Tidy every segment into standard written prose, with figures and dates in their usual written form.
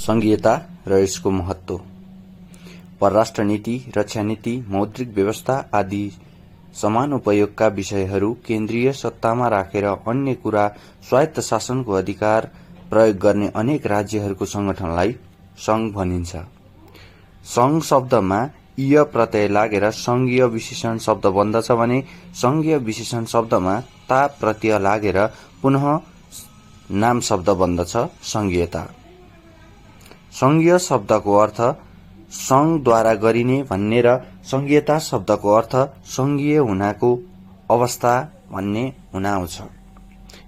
संघीयता र यसको महत्व। परराष्ट्र नीति, रक्षा नीति, मौद्रिक व्यवस्था आदि समान उपयोगका विषयहरू केन्द्रीय सत्तामा राखेर अन्य कुरा स्वायत्त शासनको अधिकार प्रयोग गर्ने अनेक राज्यहरूको संगठनलाई संघ भनिन्छ। संघ शब्दमा य प्रत्यय लागेर संघीय विशेषण शब्द बन्दछ भने संघीय विशेषण शब्दमा ता प्रत्यय लागेर पुनः नाम शब्द बन्दछ संघीयता। संघीय शब्दको अर्थ संघद्वारा गरिने भन्ने र संघीयता शब्दको अर्थ संघीय हुनाको अवस्था भन्ने हुन आउँछ।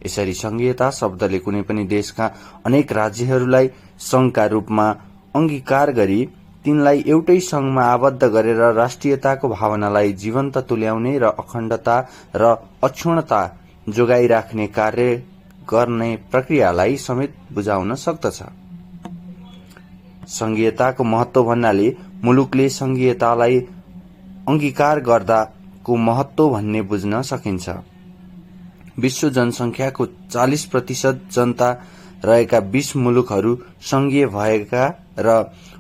यसरी संघीयता शब्दले कुनै पनि देशका अनेक राज्यहरूलाई संघका रूपमा अंगीकार गरी तिनलाई एउटै संघमा आबद्ध गरेर राष्ट्रियताको भावनालाई जीवन्त तुल्याउने र अखण्डता र अक्षुण्णता जोगाइराख्ने कार्य गर्ने प्रक्रियालाई समेत बुझाउन सक्दछ। संघीयताको महत्व भन्नाले मुलुकले संघीयतालाई अंगीकार गर्दाको महत्व भन्ने बुझ्न सकिन्छ। विश्व जनसंख्याको 40% जनता रहेका 20 मुलुकहरू संघीय भएका र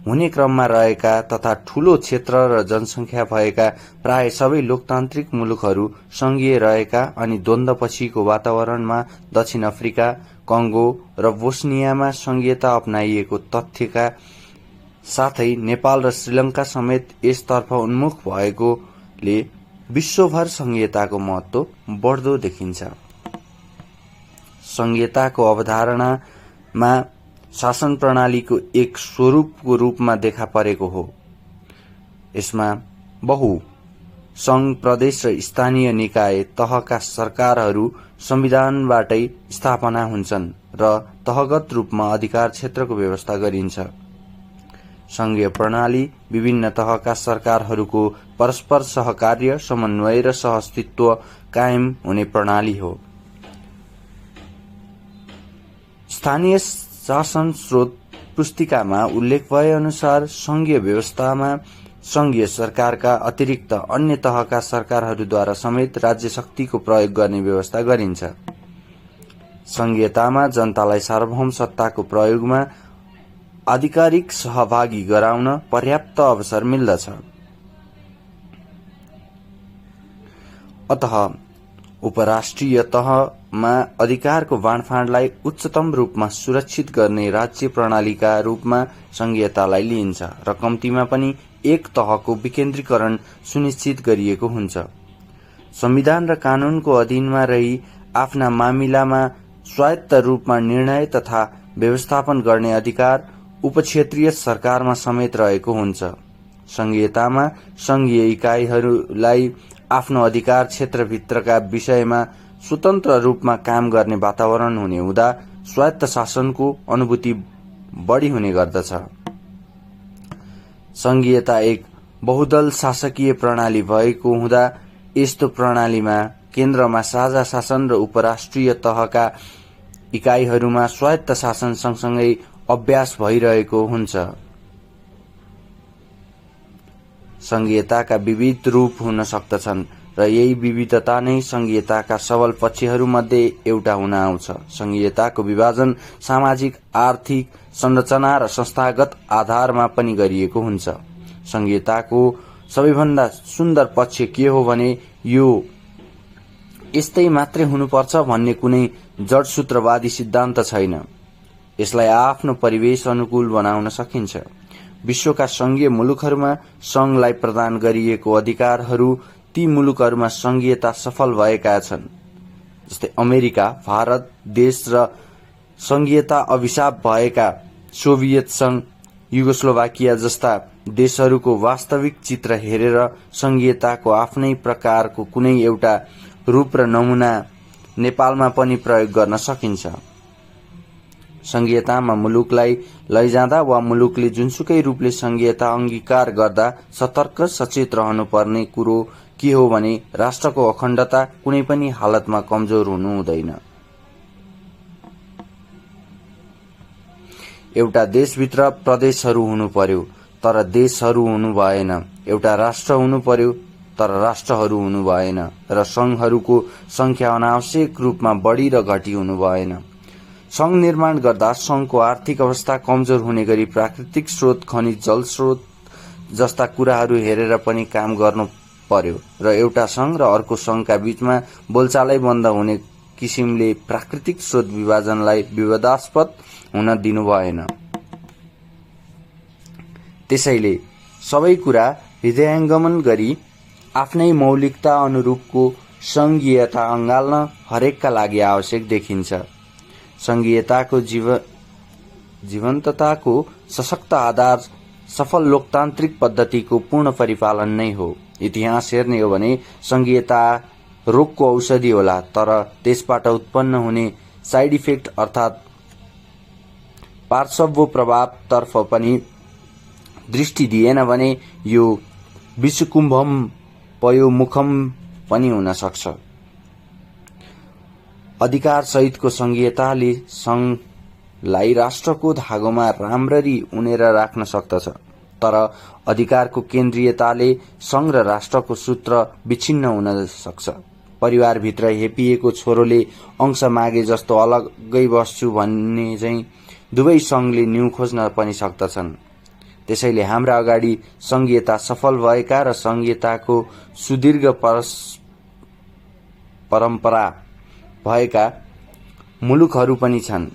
हुने क्रममा रहेका तथा ठूलो क्षेत्र र जनसंख्या भएका प्राय सबै लोकतान्त्रिक मुलुकहरू संघीय रहेका अनि द्वन्द्वपछिको वातावरणमा दक्षिण अफ्रिका, कंगो र बोस्नियामा संघीयता अपनाइएको तथ्यका साथै नेपाल र श्रीलंका समेत यसतर्फ उन्मुख भएकोले विश्वभर संघीयताको महत्व बढ्दो देखिन्छ। संघीयताको अवधारणामा शासन प्रणालीको एक स्वरूपको रूपमा देखा परेको हो। यसमा बहु संघ, प्रदेश र स्थानीय निकाय तहका सरकारहरू संविधानबाटै स्थापना हुन्छन् र तहगत रूपमा अधिकार क्षेत्रको व्यवस्था गरिन्छ। संघीय प्रणाली विभिन्न तहका सरकारहरूको परस्पर सहकार्य, समन्वय र सहअस्तित्व कायम हुने प्रणाली हो। स्थानीय शासन स्रोत पुस्तिकामा उल्लेख भए अनुसार संघीय व्यवस्थामा संघीय सरकारका अतिरिक्त अन्य तहका सरकारहरूद्वारा समेत राज्य शक्तिको प्रयोग गर्ने व्यवस्था गरिन्छ। संघीयतामा जनतालाई सार्वभौम सत्ताको प्रयोगमा आधिकारिक सहभागी गराउन पर्याप्त अवसर मिल्दछ। अतः उपराष्ट्रिय तहमा अधिकारको बाँडफाँडलाई उच्चतम रूपमा सुरक्षित गर्ने राज्य प्रणालीका रूपमा संघीयतालाई लिइन्छ र कम्तीमा पनि एक तहको विकेन्द्रीकरण सुनिश्चित गरिएको हुन्छ। संविधान र कानूनको अधीनमा रही आफ्ना मामिलामा स्वायत्त रूपमा निर्णय तथा व्यवस्थापन गर्ने अधिकार उपक्षेत्रीय सरकारमा समेत रहेको हुन्छ। संघीयतामा संघीय इकाइहरूलाई आफ्नो अधिकार क्षेत्रभित्रका विषयमा स्वतन्त्र रूपमा काम गर्ने वातावरण हुने हुँदा स्वायत्त शासनको अनुभूति बढी हुने गर्दछ। संघीयता एक बहुदल शासकीय प्रणाली भएको हुँदा यस्तो प्रणालीमा केन्द्रमा साझा शासन र उपराष्ट्रिय तहका इकाइहरूमा स्वायत्त शासन सँगसँगै अभ्यास भइरहेको हुन्छ। संघीयताका विविध रूप हुन सक्दछन् र यही विविधता नै संघीयताका सबल पक्षहरूमध्ये एउटा हुन आउँछ। संघीयताको विभाजन सामाजिक, आर्थिक संरचना र संस्थागत आधारमा पनि गरिएको हुन्छ। संघीयताको सबैभन्दा सुन्दर पक्ष के हो भने यो यस्तै मात्रै हुनुपर्छ भन्ने कुनै जडसूत्रवादी सिद्धान्त छैन। यसलाई आफ्नो परिवेश अनुकूल बनाउन सकिन्छ। विश्वका संघीय मुलुकहरूमा संघलाई प्रदान गरिएको अधिकारहरू ती मुलुकहरूमा संघीयता सफल भएका छन्। जस्तै अमेरिका, भारत देश र संघीयता अभिशाप भएका सोभियत संघ, युगोस्लोभाकिया जस्ता देशहरूको वास्तविक चित्र हेरेर संघीयताको आफ्नै प्रकारको कुनै एउटा रूप र नमुना नेपालमा पनि प्रयोग गर्न सकिन्छ। संघीयतामा मुलुकलाई लैजाँदा वा मुलुकले जुनसुकै रूपले संघीयता अंगीकार गर्दा सतर्क सचेत रहनुपर्ने कुरो के हो भने राष्ट्रको अखण्डता कुनै पनि हालतमा कमजोर हुनु हुँदैन। एउटा देशभित्र प्रदेशहरू हुनु पर्यो तर देशहरू हुनु भएन। एउटा राष्ट्र हुनु पर्यो तर राष्ट्रहरू हुनु भएन र संघहरूको संख्या अनावश्यक रूपमा बढी र घटी हुनु भएन। संघ निर्माण गर्दा संघको आर्थिक अवस्था कमजोर हुने गरी प्राकृतिक स्रोत, खनिज जल स्रोत जस्ता कुराहरू हेरेर पनि काम गर्नु पर्यो र एउटा संघ र अर्को संघका बीचमा बोलचालै बन्द हुने किसिमले प्राकृतिक स्रोत विभाजनलाई विवादास्पद हुन दिनु भएन। त्यसैले सबै कुरा हृदयंगमन गरी आफ्नै मौलिकता अनुरूपको संघीयता अँगाल्न हरेकका लागि आवश्यक देखिन्छ। संघीयताको जीवन्तताको सशक्त आधार सफल लोकतान्त्रिक पद्धतिको पूर्ण परिपालन नै हो। इतिहास हेर्ने हो भने संघीयता रोगको औषधि होला, तर त्यसबाट उत्पन्न हुने साइड इफेक्ट अर्थात पार्श्व प्रभावतर्फ पनि दृष्टि दिएन भने यो विषकुम्भम पयोमुखम पनि हुन सक्छ। अधिकार सहितको संघीयताले संघलाई राष्ट्रको धागोमा राम्ररी उनेर राख्न सक्दछ, तर अधिकारको केन्द्रीयताले संघ र राष्ट्रको सूत्र विच्छिन्न हुन सक्छ। परिवारभित्र हेपिएको छोरोले अंश मागे जस्तो अलग्गै बस्छु भन्ने चाहिँ दुवै संघले न्यू खोज्न पनि सक्दछन्। त्यसैले हाम्रा अगाडि संघीयता सफल भएका र संघीयताको सुदीर्घ परम्परा भएका मुलुकहरू पनि छन्।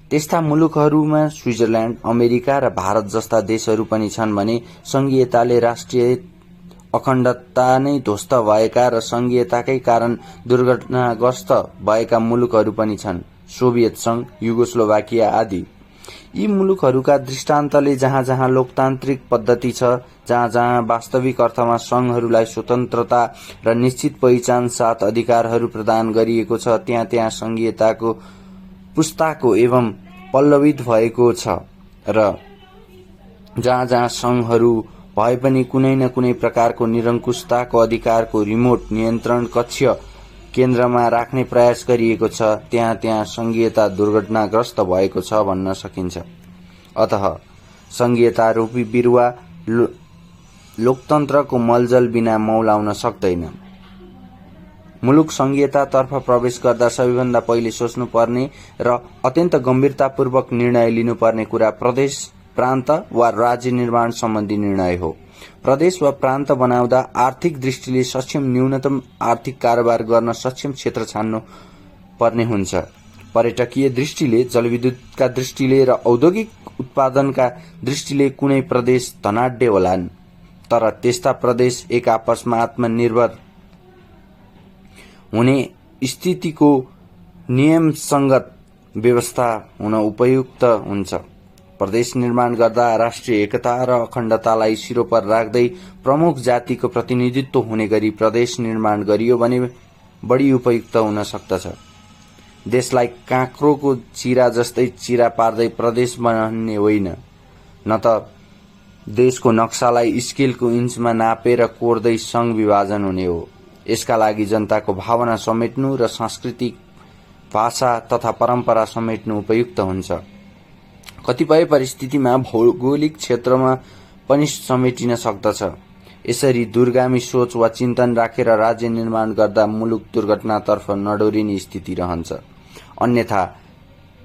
त्यस्ता मुलुकहरूमा स्विजरल्याण्ड, अमेरिका र भारत जस्ता देशहरू पनि छन् भने संघीयताले राष्ट्रिय अखण्डता नै ध्वस्त भएका र संघीयताकै कारण दुर्घटनाग्रस्त भएका मुलुकहरू पनि छन्। सोभियत संघ, युगोस्लोभाकिया आदि। यी मुलुकहरूका दृष्टान्तले जहाँ जहाँ लोकतान्त्रिक पद्धति छ, जहाँ जहाँ वास्तविक अर्थमा संघहरूलाई स्वतन्त्रता र निश्चित पहिचान साथ अधिकारहरू प्रदान गरिएको छ, त्यहाँ त्यहाँ संघीयताको पुस्ताको एवं पल्लवित भएको छ र जहाँ जहाँ संघहरू भए पनि कुनै न कुनै प्रकारको निरङ्कुशताको अधिकारको रिमोट नियन्त्रण कक्ष केन्द्रमा राख्ने प्रयास गरिएको छ, त्यहाँ त्यहाँ संघीयता दुर्घटनाग्रस्त भएको छ भन्न सकिन्छ। अतः संघीयता रूपी बिरुवा लोकतन्त्रको मलजल बिना मौलाउन सक्दैन। मुलुक संघीयतातर्फ प्रवेश गर्दा सबैभन्दा पहिले सोच्नुपर्ने र अत्यन्त गम्भीरतापूर्वक निर्णय लिनुपर्ने कुरा प्रदेश, प्रान्त वा राज्य निर्माण सम्बन्धी निर्णय हो। प्रदेश वा प्रान्त बनाउँदा आर्थिक दृष्टिले सक्षम, न्यूनतम आर्थिक कारोबार गर्न सक्षम क्षेत्र छान्नु पर्ने हुन्छ। पर्यटकीय दृष्टिले, जलविद्युतका दृष्टिले र औद्योगिक उत्पादनका दृष्टिले कुनै प्रदेश धनाढ्य होलान्, तर त्यस्ता प्रदेश एक आपसमा आत्मनिर्भर हुने स्थितिको नियमसंगत व्यवस्था हुन उपयुक्त हुन्छ। प्रदेश निर्माण गर्दा राष्ट्रिय एकता र अखण्डतालाई सिरोपर राख्दै प्रमुख जातिको प्रतिनिधित्व हुने गरी प्रदेश निर्माण गरियो भने बढी उपयुक्त हुन सक्दछ। देशलाई काँक्रोको चिरा जस्तै चिरा पार्दै प्रदेश बनाउने होइन, न त देशको नक्सालाई स्केलको इन्चमा नापेर कोर्दै संघ विभाजन हुने हो। यसका लागि जनताको भावना समेट्नु र सांस्कृतिक, भाषा तथा परम्परा समेट्नु उपयुक्त हुन्छ। कतिपय परिस्थितिमा भौगोलिक क्षेत्रमा पनि समेटिन सक्दछ। यसरी दूरगामी सोच वा चिन्तन राखेर राज्य निर्माण गर्दा मुलुक दुर्घटनातर्फ नडोरिने स्थिति रहन्छ। अन्यथा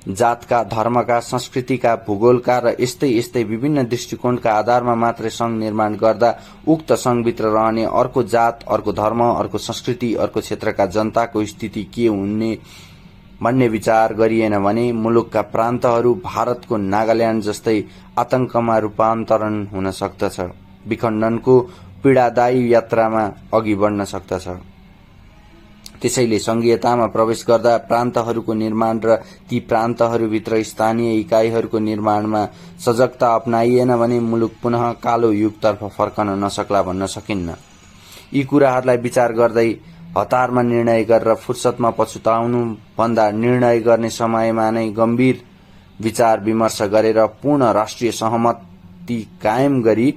जातका, धर्मका, संस्कृतिका, भूगोलका र यस्तै यस्तै विभिन्न दृष्टिकोणका आधारमा मात्रै संघ निर्माण गर्दा उक्त संघभित्र रहने अर्को जात, अर्को धर्म, अर्को संस्कृति, अर्को क्षेत्रका जनताको स्थिति के हुने भन्ने विचार गरिएन भने मुलुकका प्रान्तहरू भारतको नागाल्याण्ड जस्तै आतंकमा रूपान्तरण हुन सक्दछ, विखण्डनको पीडादायी यात्रामा अघि बढ्न सक्दछ। त्यसैले संघीयतामा प्रवेश गर्दा प्रान्तहरूको निर्माण र ती प्रान्तहरूभित्र स्थानीय इकाइहरूको निर्माणमा सजगता अपनाइएन भने मुलुक पुनः कालो युगतर्फ फर्कन नसक्ला भन्न सकिन्न। यी कुराहरूलाई विचार गर्दै हतारमा निर्णय गरेर फुर्सदमा पछुताउनु भन्दा निर्णय गर्ने समयमा नै गम्भीर विचार विमर्श गरेर पूर्ण राष्ट्रिय सहमति कायम गरी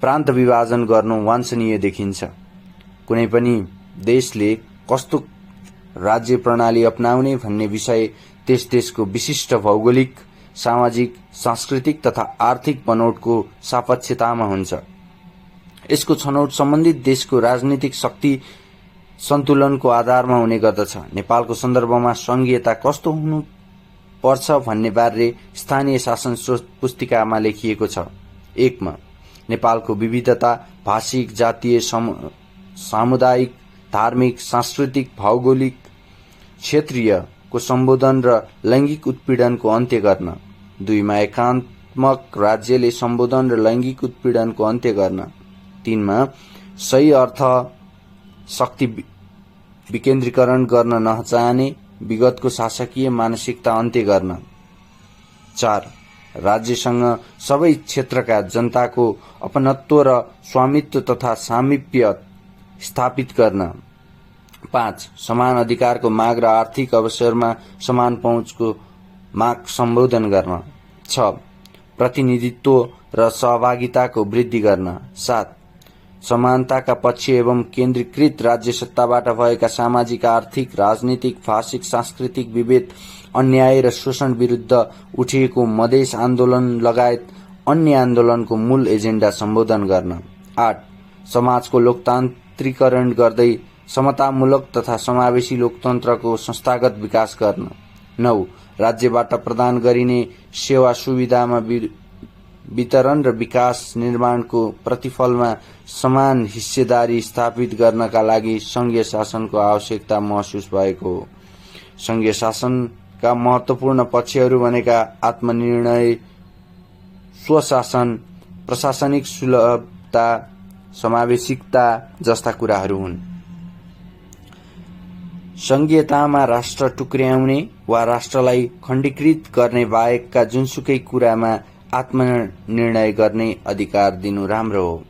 प्रान्त विभाजन गर्नु वाञ्छनीय देखिन्छ। कुनै पनि देशले कस्तो राज्य प्रणाली अपनाउने भन्ने विषय त्यस देशको विशिष्ट भौगोलिक, सामाजिक, सांस्कृतिक तथा आर्थिक बनोटको सापेक्षतामा हुन्छ। यसको छनौट सम्बन्धित देशको राजनीतिक शक्ति सन्तुलनको आधारमा हुने गर्दछ। नेपालको सन्दर्भमा संघीयता कस्तो हुनुपर्छ भन्ने बारे स्थानीय शासन स्रोत पुस्तिकामा लेखिएको छ। 1 मा नेपालको विविधता भाषिक, जातीय, सामुदायिक, धार्मिक, सांस्कृतिक, भौगोलिक, क्षेत्रीयको सम्बोधन र लैंगिक उत्पीडनको अन्त्य गर्न। 2 मा एकात्मक राज्यले सम्बोधन र लैंगिक उत्पीडनको अन्त्य गर्न। 3 मा सही अर्थ शक्ति विकेन्द्रीकरण गर्न नचाहने विगतको शासकीय मानसिकता अन्त्य गर्न। 4 राज्यसँग सबै क्षेत्रका जनताको अपनत्व र स्वामित्व तथा सामिप्य स्थापित गर्न। 5 समान अधिकारको माग र आर्थिक अवसरमा समान पहुँचको माग सम्बोधन गर्न। 6 प्रतिनिधित्व र सहभागिताको वृद्धि गर्न। 7 समानताका पक्ष एवं केन्द्रीकृत राज्य सत्ताबाट भएका सामाजिक, आर्थिक, राजनीतिक, भाषिक, सांस्कृतिक विभेद, अन्याय र शोषण विरुद्ध उठिएको मधेस आन्दोलन लगायत अन्य आन्दोलनको मूल एजेन्डा सम्बोधन गर्न। 8 समाजको लोकतान्त्रिकरण गर्दै समतामूलक तथा समावेशी लोकतन्त्रको संस्थागत विकास गर्न। 9 राज्यबाट प्रदान गरिने सेवा सुविधामा वितरण र विकास निर्माणको प्रतिफलमा समान हिस्सेदारी स्थापित गर्नका लागि संघीय शासनको आवश्यकता महसुस भएको हो। संघीय शासनका महत्वपूर्ण पक्षहरू भनेका आत्मनिर्णय, स्वशासन, प्रशासनिक सुलभता, समावेशिकता जस्ता कुराहरू हुन्। संघीयतामा राष्ट्र टुक्र्याउने वा राष्ट्रलाई खण्डीकृत गर्ने बाहेकका जुनसुकै कुरामा आत्मनिर्णय गर्ने अधिकार दिनु राम्रो हो।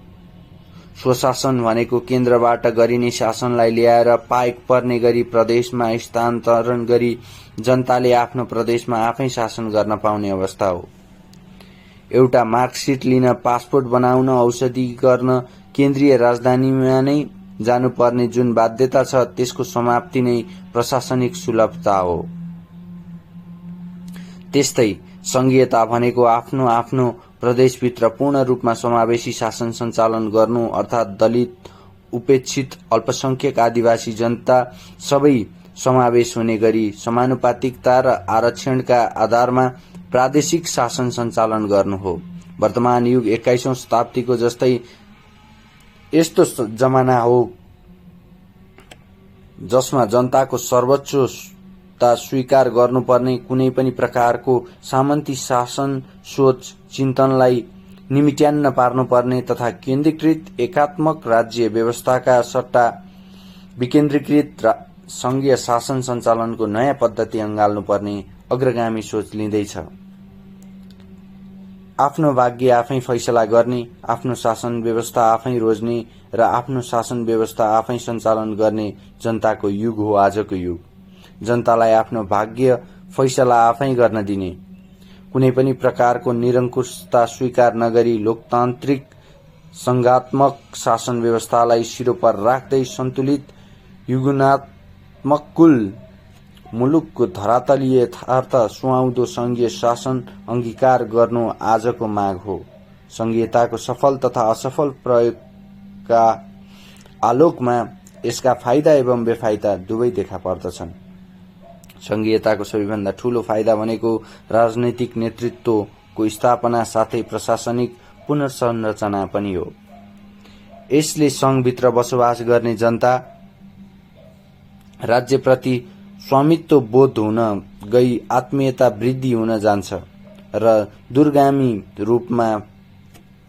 स्वशासन भनेको केन्द्रबाट गरिने शासनलाई ल्याएर पाइक पर्ने गरी प्रदेशमा स्थानान्तरण गरी जनताले आफ्नो प्रदेशमा आफै शासन गर्न पाउने अवस्था हो। एउटा मार्कसिट लिन, पासपोर्ट बनाउन, औषधि गर्न केन्द्रीय राजधानीमा नै जानुपर्ने जुन बाध्यता छ त्यसको समाप्ति नै प्रशासनिक सुलभता हो। त्यस्तै संघीयता भनेको आफ्नो आफ्नो प्रदेशभित्र पूर्ण रूपमा समावेशी शासन सञ्चालन गर्नु अर्थात् दलित, उपेक्षित, अल्पसंख्यक, आदिवासी जनता सबै समावेश हुने गरी समानुपातिकता र आरक्षणका आधारमा प्रादेशिक शासन सञ्चालन गर्नु हो। वर्तमान युग 21औं शताब्दीको जस्तै यस्तो जमाना हो जसमा जनताको सर्वोच्चता स्वीकार गर्नुपर्ने कुनै पनि प्रकारको सामन्ती शासन सोच चिन्तनलाई निमिट्यान्न पार्नुपर्ने तथा केन्द्रीकृत एकात्मक राज्य व्यवस्थाका सट्टा विकेन्द्रीकृत संघीय शासन सञ्चालनको नयाँ पद्धति अँगाल्नुपर्ने अग्रगामी सोच लिँदैछ। आफ्नो भाग्य आफै फैसला गर्ने, आफ्नो शासन व्यवस्था आफै रोज्ने र आफ्नो शासन व्यवस्था आफै सञ्चालन गर्ने जनताको युग हो आजको युग। जनतालाई आफ्नो भाग्य फैसला आफै गर्न दिने, कुनै पनि प्रकारको निरङ्कुशता स्वीकार नगरी लोकतान्त्रिक संघात्मक शासन व्यवस्थालाई सिरोपर राख्दै सन्तुलित युगुणात्मक कुल मुलुकको धरातलीय यथार्थ सुहाउँदो संघीय शासन अंगीकार गर्नु आजको माग हो। संघीयताको सफल तथा असफल प्रयोगका आलोकमा यसका फाइदा एवं बेफाइदा दुवै देखा पर्दछन्। संघीयताको सबैभन्दा ठूलो फाइदा भनेको राजनैतिक नेतृत्वको स्थापना साथै प्रशासनिक पुनर्संरचना पनि हो। यसले संघभित्र बसोबास गर्ने जनता राज्यप्रति स्वामित्व बोध हुन गई आत्मीयता वृद्धि हुन जान्छ र दूरगामी रूपमा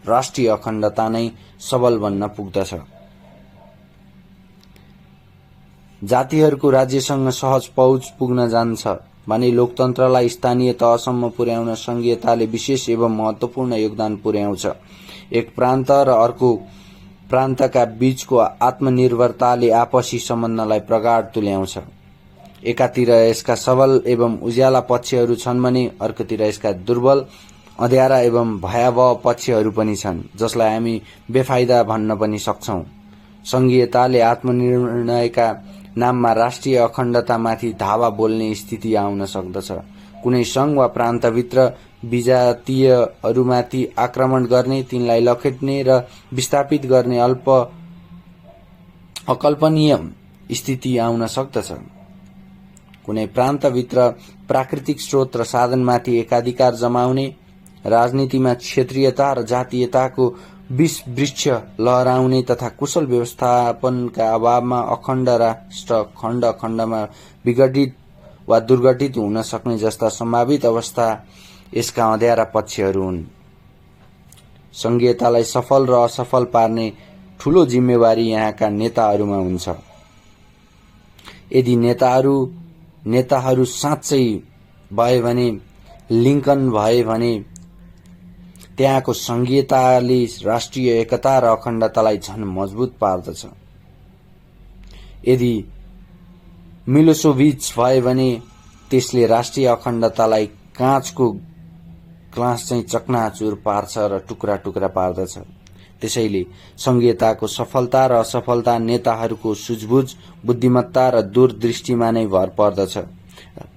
राष्ट्रिय अखण्डता नै सबल बन्न पुग्दछ। जातिहरूको राज्यसँग सहज पहुँच पुग्न जान्छ भने लोकतन्त्रलाई स्थानीय तहसम्म पुर्याउन संघीयताले विशेष एवं महत्वपूर्ण योगदान पुर्याउँछ। एक प्रान्त र अर्को प्रान्तका बीचको आत्मनिर्भरताले आपसी सम्बन्धलाई प्रगाढ तुल्याउँछ। एकातिर यसका सबल एवं उज्याला पक्षहरू छन् भने अर्कोतिर यसका दुर्बल, अँध्यारा एवं भयावह पक्षहरू पनि छन् जसलाई हामी बेफाइदा भन्न पनि सक्छौं। संघीयताले आत्मनिर्णयका नाममा राष्ट्रिय अखण्डतामाथि धावा बोल्ने स्थिति आउन सक्दछ। कुनै संघ वा प्रान्तभित्र विजातीयहरूमाथि आक्रमण गर्ने, तिनलाई लखेट्ने र विस्थापित गर्ने अकल्पनीय स्थिति आउन सक्दछ। कुनै प्रान्तभित्र प्राकृतिक स्रोत र साधनमाथि एकाधिकार जमाउने, राजनीतिमा क्षेत्रीयता र जातीयताको विष वृक्ष लहराउने तथा कुशल व्यवस्थापनका अभावमा अखण्ड राष्ट्र खण्ड खण्डमा विघटित वा दुर्गठित हुन सक्ने जस्ता सम्भावित अवस्था यसका अँध्यारा पक्षहरू हुन्। संघीयतालाई सफल र असफल पार्ने ठूलो जिम्मेवारी यहाँका नेताहरूमा हुन्छ। यदि नेताहरू साँच्चै भए भने, लिंकन भए भने, त्यहाँको संघीयताले राष्ट्रिय एकता र अखण्डतालाई झन मजबुत पार्दछ। यदि मिलोसेभिच भए भने त्यसले राष्ट्रिय अखण्डतालाई काँचको ग्लास चाहिँ चकनाचुर पार्छ र टुक्रा टुक्रा पार्दछ। त्यसैले संघीयताको सफलता र असफलता नेताहरूको सुझबुझ, बुद्धिमत्ता र दूरदृष्टिमा नै भर पर्दछ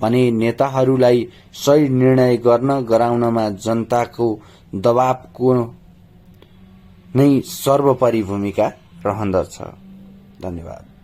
भने नेताहरूलाई सही निर्णय गराउनमा जनताको दबावको नै सर्वोपरि भूमिका रहँदछ। धन्यवाद।